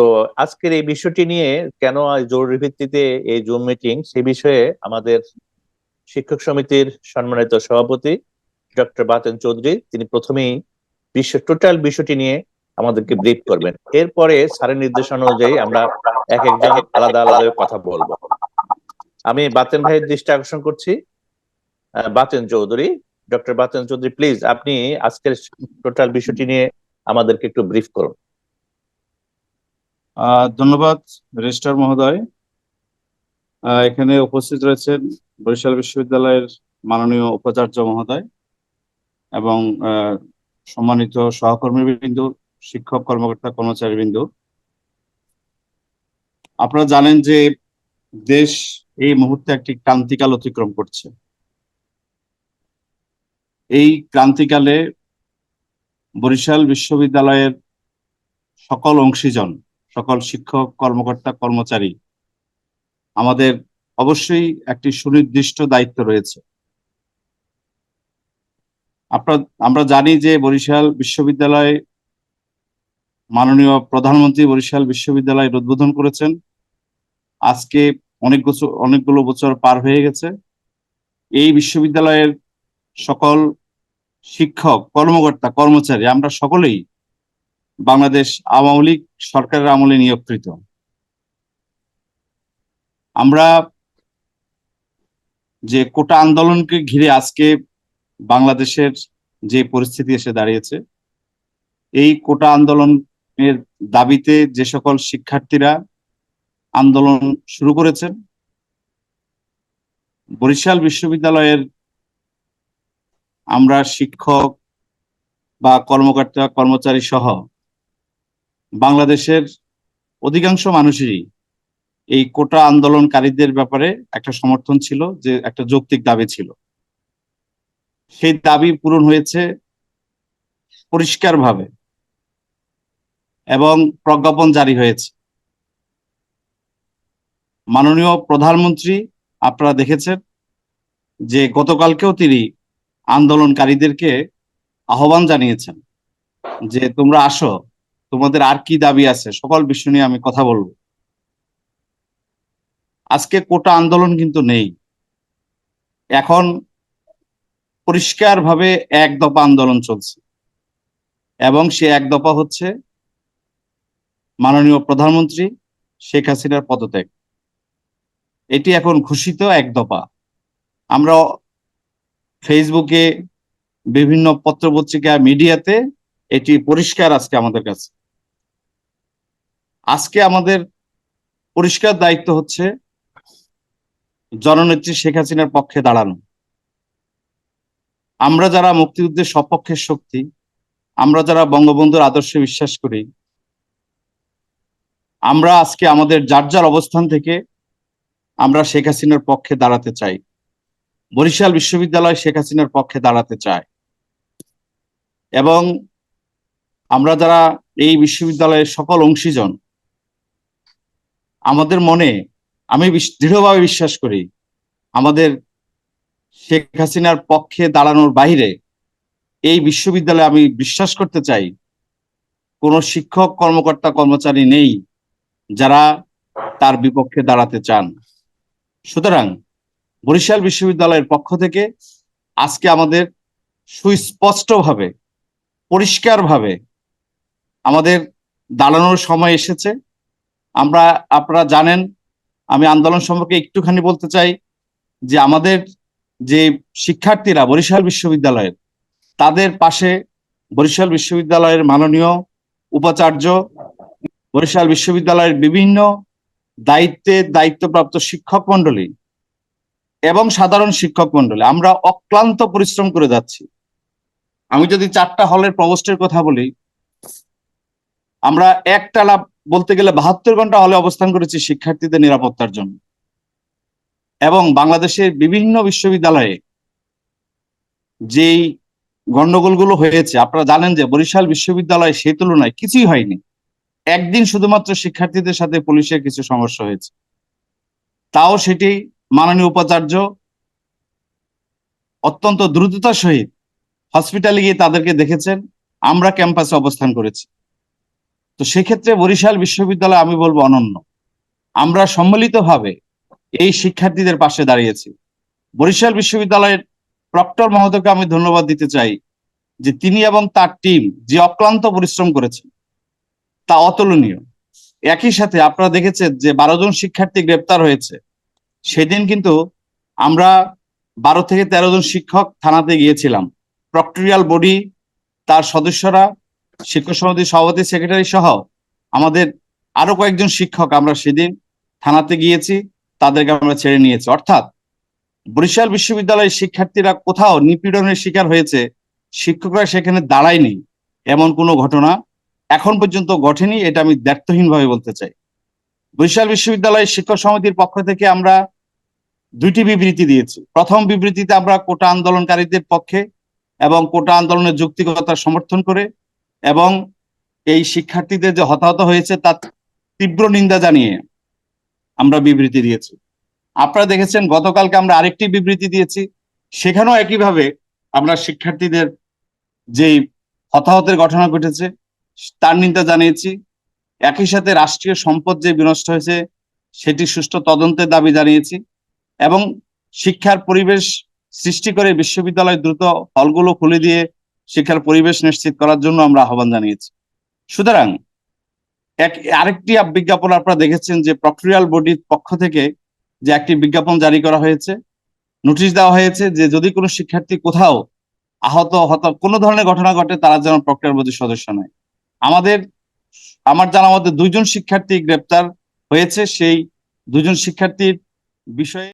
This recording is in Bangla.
তো আজকের এই বিষয়টি নিয়ে কেন জরুরি ভিত্তিতে এই জুম মিটিং, সে বিষয়ে আমাদের শিক্ষক সমিতির সম্মানিত সভাপতি ডক্টর বাতেন চৌধুরী, তিনি প্রথমেই টোটাল বিষয়টি নিয়ে আমাদেরকে ব্রিফ করবেন। এরপরে স্যারের নির্দেশনা অনুযায়ী আমরা এক একজন আলাদা আলাদা কথা বলবো। আমি বাতেন ভাইয়ের দৃষ্টি আকর্ষণ করছি। বাতেন চৌধুরী, ডক্টর বাতেন চৌধুরী, প্লিজ আপনি আজকের টোটাল বিষয়টি নিয়ে আমাদেরকে একটু ব্রিফ করুন। ধন্যবাদ রেজিস্ট্রার মহোদয়। এখানে উপস্থিত রয়েছেন বরিশাল বিশ্ববিদ্যালয়ের মাননীয় উপাচার্য মহোদয় এবং সম্মানিত সহকর্মীবৃন্দ, শিক্ষক কর্মকর্তা কর্মচারীবৃন্দ। আপনারা জানেন যে দেশ এই মুহূর্তে একটি ক্রান্তিকাল অতিক্রম করছে। এই ক্রান্তিকালে বরিশাল বিশ্ববিদ্যালয়ের সকল অংশীজন, সকল শিক্ষক কর্মকর্তা কর্মচারী, আমাদের অবশ্যই একটি সুনির্দিষ্ট দায়িত্ব রয়েছে। আমরা জানি যে বরিশাল বিশ্ববিদ্যালয়, মাননীয় প্রধানমন্ত্রী বরিশাল বিশ্ববিদ্যালয়ের উদ্বোধন করেছেন। আজকে অনেকগুলো বছর পার হয়ে গেছে। এই বিশ্ববিদ্যালয়ের সকল শিক্ষক কর্মকর্তা কর্মচারী আমরা সকলেই বাংলাদেশ আওয়ামী লীগ সরকারের আমলে নিয়োগকৃত। আমরা যে কোটা আন্দোলনকে ঘিরে আজকে বাংলাদেশের যে পরিস্থিতি এসে দাঁড়িয়েছে, এই কোটা আন্দোলনের দাবিতে যে সকল শিক্ষার্থীরা আন্দোলন শুরু করেছেন, বরিশাল বিশ্ববিদ্যালয়ের আমরা শিক্ষক বা কর্মকর্তা কর্মচারী সহ বাংলাদেশের অধিকাংশ মানুষেরই এই কোটা আন্দোলনকারীদের ব্যাপারে একটা সমর্থন ছিল, যে একটা যৌক্তিক দাবি ছিল। সেই দাবি পূরণ হয়েছে পরিষ্কারভাবে এবং প্রজ্ঞাপন জারি হয়েছে। মাননীয় প্রধানমন্ত্রী, আপনারা দেখেছেন যে গতকালকেও তিনি আন্দোলনকারীদেরকে আহ্বান জানিয়েছেন যে তোমরা আসো, তোমাদের আর কি দাবি আছে, সকল বিষয় নিয়ে আমি কথা বলবো। আজকে কোটা আন্দোলন কিন্তু নেই। এখন পরিষ্কারভাবে এক দফা আন্দোলন চলছে এবং সে এক দফা হচ্ছে মাননীয় প্রধানমন্ত্রী শেখ হাসিনার পদত্যাগ। এটি এখন ঘোষিত এক দফা। আমরা ফেসবুকে, বিভিন্ন পত্রপত্রিকা, মিডিয়াতে এটি পরিষ্কার আজকে আমাদের কাছে। আজকে আমাদের পরিষ্কার দায়িত্ব হচ্ছে জননেত্রী শেখ হাসিনার পক্ষে দাঁড়ানো। আমরা যারা মুক্তিযুদ্ধের সপক্ষের শক্তি, আমরা যারা বঙ্গবন্ধুর আদর্শে বিশ্বাস করি, আমরা আজকে আমাদের যার যার অবস্থান থেকে আমরা শেখ হাসিনার পক্ষে দাঁড়াতে চাই। বরিশাল বিশ্ববিদ্যালয় শেখ হাসিনার পক্ষে দাঁড়াতে চায় এবং আমরা যারা এই বিশ্ববিদ্যালয়ের সকল অংশীজন, আমাদের মনে, আমি দৃঢ়ভাবে বিশ্বাস করি, আমাদের শেখ হাসিনার পক্ষে দাঁড়ানোর বাইরে এই বিশ্ববিদ্যালয়ে আমি বিশ্বাস করতে চাই কোন শিক্ষক কর্মকর্তা কর্মচারী নেই যারা তার বিপক্ষে দাঁড়াতে চান। সুতরাং বরিশাল বিশ্ববিদ্যালয়ের পক্ষ থেকে আজকে আমাদের সুস্পষ্টভাবে, পরিষ্কারভাবে আমাদের দাঁড়ানোর সময় এসেছে। আপনারা জানেন, আমি আন্দোলন সম্পর্কে একটুখানি বলতে চাই যে আমাদের যে শিক্ষার্থীরা বরিশাল বিশ্ববিদ্যালয়ের, তাদের পাশে বরিশাল বিশ্ববিদ্যালয়ের মাননীয় উপাচার্য, বরিশাল বিশ্ববিদ্যালয়ের বিভিন্ন দায়িত্বপ্রাপ্ত শিক্ষক মন্ডলী এবং সাধারণ শিক্ষক মন্ডলী, আমরা অক্লান্ত পরিশ্রম করে যাচ্ছি। আমি যদি 4টা হলের প্রভোস্টের কথা বলি, আমরা একটানা বলতে গেলে 72 ঘন্টা হলে অবস্থান করেছি শিক্ষার্থীদের নিরাপত্তার জন্য। এবং বাংলাদেশের বিভিন্ন বিশ্ববিদ্যালয়ে যেই গন্ডগোলগুলো হয়েছে, আপনারা জানেন যে বরিশাল বিশ্ববিদ্যালয়ে সেই তুলনায় কিছুই হয়নি। একদিন শুধুমাত্র শিক্ষার্থীদের সাথে পুলিশের কিছু সমস্যা হয়েছে, তাও সেটি মাননীয় উপাচার্য অত্যন্ত দ্রুততার সহিত হসপিটালে গিয়ে তাদেরকে দেখেছেন। আমরা ক্যাম্পাসে অবস্থান করেছি। তো সেক্ষেত্রে বরিশাল বিশ্ববিদ্যালয় আমি বলবো অনন্য। আমরা সম্মিলিতভাবে এই শিক্ষার্থীদের পাশে দাঁড়িয়েছি। বরিশাল বিশ্ববিদ্যালয়ের প্রক্টর মহোদয়কে আমি ধন্যবাদ দিতে চাই যে তিনি এবং তার টিম যে অক্লান্ত পরিশ্রম করেছেন তা অতুলনীয়। একই সাথে আপনারা দেখেছেন যে 12 জন শিক্ষার্থী গ্রেপ্তার হয়েছে, সেদিন কিন্তু আমরা 12 থেকে 13 জন শিক্ষক থানাতে গিয়েছিলাম। প্রক্টরিয়াল বডি, তার সদস্যরা, শিক্ষক সমিতির সভাপতি, সেক্রেটারি সহ আমাদের আরো কয়েকজন শিক্ষক আমরা সেদিন থানাতে গিয়েছি, তাদেরকে আমরা ছেড়ে নিয়েছি। অর্থাৎ বরিশাল বিশ্ববিদ্যালয়ের শিক্ষার্থীরা কোথাও নিপীড়নের শিকার হয়েছে, শিক্ষকরা সেখানে দাঁড়ায়নি, এমন কোনো ঘটনা এখন পর্যন্ত ঘটেনি। এটা আমি দ্ব্যর্থহীনভাবে বলতে চাই। বরিশাল বিশ্ববিদ্যালয়ের শিক্ষক সমিতির পক্ষ থেকে আমরা 2টি বিবৃতি দিয়েছি। প্রথম বিবৃতিতে আমরা কোটা আন্দোলনকারীদের পক্ষে এবং কোটা আন্দোলনের যৌক্তিকতা সমর্থন করে এবং এই শিক্ষার্থীদের যে হতাহত হয়েছে তার তীব্র নিন্দা জানিয়ে আমরা বিবৃতি দিয়েছি। আপনারা দেখেছেন গতকালকে আমরা আরেকটি বিবৃতি দিয়েছি, সেখানেও একইভাবে আমরা শিক্ষার্থীদের যেই হতাহতের ঘটনা ঘটেছে তার নিন্দা জানিয়েছি। একই সাথে রাষ্ট্রীয় সম্পদ যে বিনষ্ট হয়েছে সেটি সুষ্ঠু তদন্তের দাবি জানিয়েছি এবং শিক্ষার পরিবেশ সৃষ্টি করে বিশ্ববিদ্যালয় দ্রুত হলগুলো খুলে দিয়ে শিক্ষার পরিবেশ নিশ্চিত করার জন্য আমরা আহ্বান জানিয়েছি। সুতরাং আরেকটি বিজ্ঞাপন আপনারা দেখেছেন যে প্রক্টরিয়াল বডির পক্ষ থেকে যে একটি বিজ্ঞাপন জারি করা হয়েছে, নোটিশ দেওয়া হয়েছে যে যদি কোনো শিক্ষার্থী কোথাও আহত কোনো ধরনের ঘটনা ঘটে তারা যেন প্রক্টরিয়াল বডির সদস্য নয়। আমার জানা মতে 2 জন শিক্ষার্থী গ্রেপ্তার হয়েছে, সেই 2 জন শিক্ষার্থীর বিষয়ে